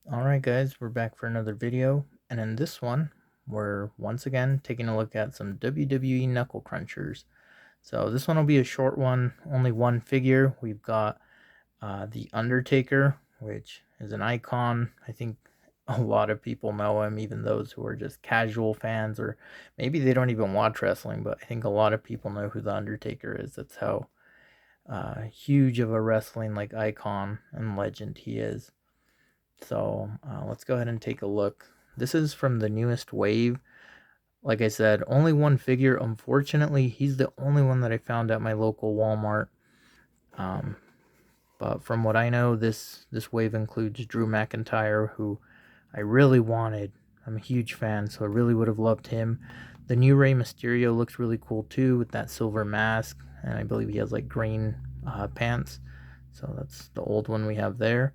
Alright guys, we're back for another video, and in this one, we're once again taking a look at some WWE Knuckle Crunchers. So this one will be a short one, only one figure. We've got the Undertaker, which is an icon. I think a lot of people know him, even those who are just casual fans, or maybe they don't even watch wrestling, but I think a lot of people know who the Undertaker is. That's how huge of a wrestling icon and legend he is. So let's go ahead and take a look. This is from the newest wave. Like I said, only one figure. Unfortunately, he's the only one that I found at my local Walmart. Um, but from what I know, this wave includes Drew McIntyre, who I really wanted. I'm a huge fan, so I really would have loved him. The new Rey Mysterio looks really cool too, with that silver mask, and I believe he has like green pants. So that's the old one we have there.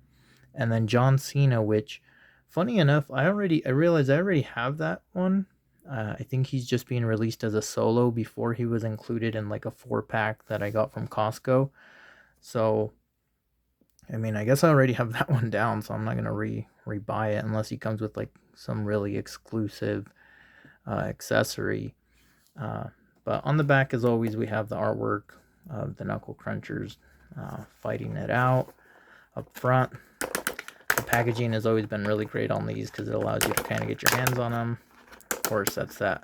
And then John Cena, which, funny enough, I realized I already have that one. I think he's just being released as a solo before he was included in like a 4-pack that I got from Costco. So, I mean, I guess I already have that one down, so I'm not gonna rebuy it unless he comes with like some really exclusive accessory. Uh, but on the back, as always, we have the artwork of the Knuckle Crunchers fighting it out. Up front, the packaging has always been really great on these because it allows you to kind of get your hands on them. Of course, that's that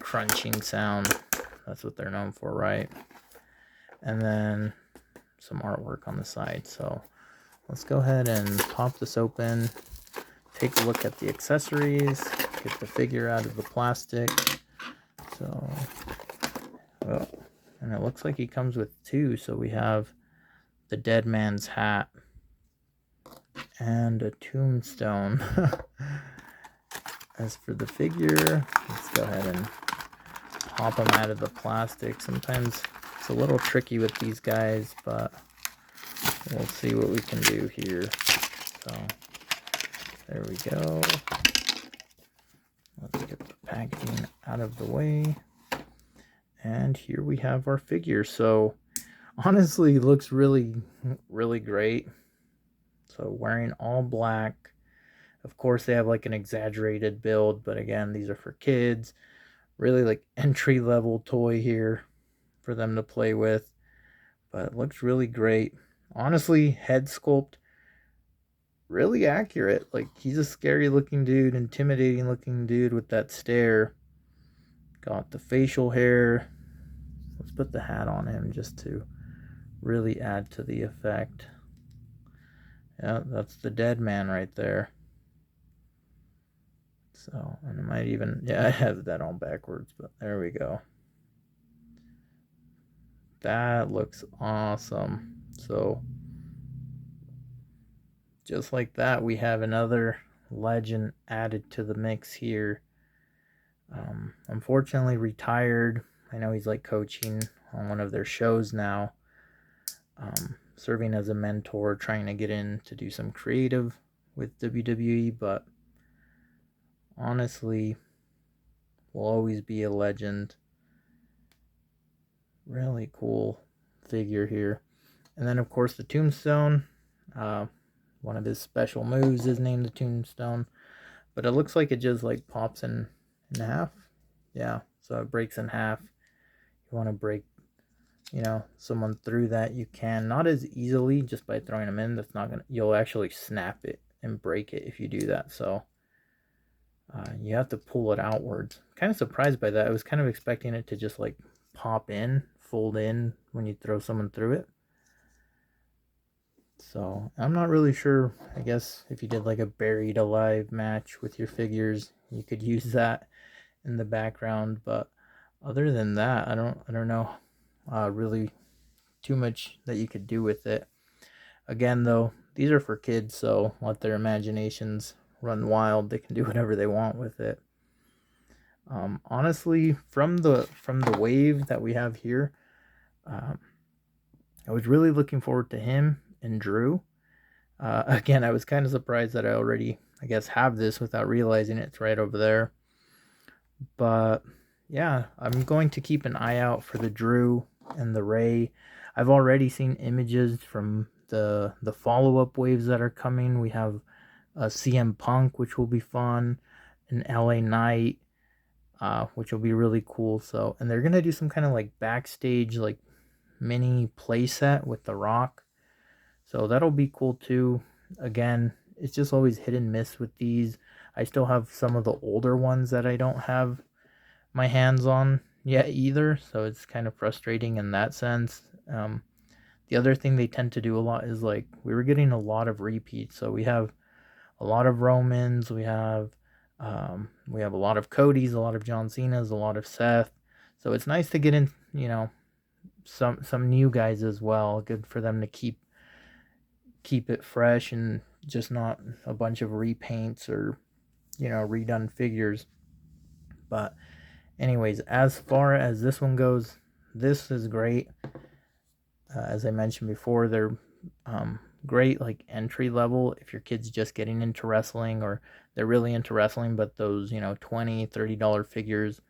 crunching sound. That's what they're known for, right? And then some artwork on the side. So let's go ahead and pop this open, take a look at the accessories, get the figure out of the plastic. So, oh, and it looks like he comes with two. So we have the dead man's hat and a tombstone. As for the figure, let's go ahead and pop them out of the plastic. Sometimes it's a little tricky with these guys, but we'll see what we can do here. So there we go. Let's get the packaging out of the way. And here we have our figure. So honestly, looks really, really great. So wearing all black. Of course, they have like an exaggerated build, but again, these are for kids. Really like entry level toy here for them to play with. But it looks really great. Honestly, head sculpt, really accurate. Like, he's a scary looking dude, intimidating looking dude with that stare. Got the facial hair. Let's put the hat on him just to really add to the effect. Yeah, that's the dead man right there. So, and I might even, yeah, I have that on backwards, but there we go. That looks awesome. So, just like that, we have another legend added to the mix here. Unfortunately, retired. I know he's like coaching on one of their shows now, serving as a mentor, trying to get in to do some creative with WWE, but honestly, will always be a legend. Really cool figure here. And then, of course, the Tombstone. One of his special moves is named the Tombstone, but it looks like it just like pops in half. Yeah, so it breaks in half. You want to break, someone through that, you can. Not as easily just by throwing them in. That's not gonna. You'll actually snap it and break it if you do that. So you have to pull it outwards. Kind of surprised by that. I was kind of expecting it to just like pop in, fold in when you throw someone through it. So I'm not really sure. I guess if you did like a buried alive match with your figures, you could use that in the background. But other than that, I don't know really too much that you could do with it. Again, though, these are for kids, so let their imaginations run wild. They can do whatever they want with it. Honestly, from the wave that we have here, I was really looking forward to him and Drew. Again, I was kind of surprised that I already, I guess, have this without realizing it's right over there. But yeah, I'm going to keep an eye out for the Drew and the Ray. I've already seen images from the follow-up waves that are coming. We have CM Punk, which will be fun, an LA Knight, which will be really cool. So, and they're gonna do some kind of like backstage like mini playset with The Rock. So that'll be cool too. Again, it's just always hit and miss with these. I still have some of the older ones that I don't have my hands on yet either, so it's kind of frustrating in that sense. The other thing they tend to do a lot is like we were getting a lot of repeats. So we have a lot of Romans, we have a lot of Cody's, a lot of John Cena's, a lot of Seth. So it's nice to get in, some new guys as well. Good for them to keep it fresh and just not a bunch of repaints or redone figures. But anyways, as far as this one goes, this is great. As I mentioned before, they're great like entry level if your kid's just getting into wrestling or they're really into wrestling, but those $20-$30 figures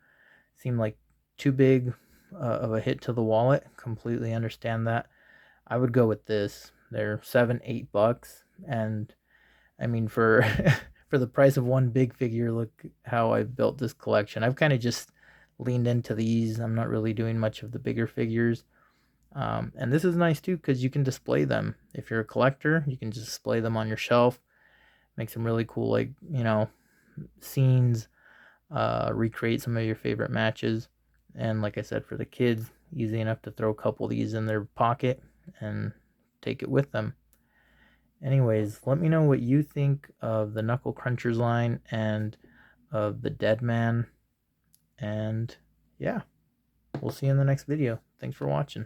seem like too big of a hit to the wallet. Completely understand that. I would go with this. They're $7-8, and I mean for for the price of one big figure, look how I've built this collection. I've kind of just leaned into these. I'm not really doing much of the bigger figures. And this is nice too because you can display them. If you're a collector, you can just display them on your shelf. Make some really cool, like, scenes, recreate some of your favorite matches. And like I said, for the kids, easy enough to throw a couple of these in their pocket and take it with them. Anyways, let me know what you think of the Knuckle Crunchers line and of the Dead Man. And yeah, we'll see you in the next video. Thanks for watching.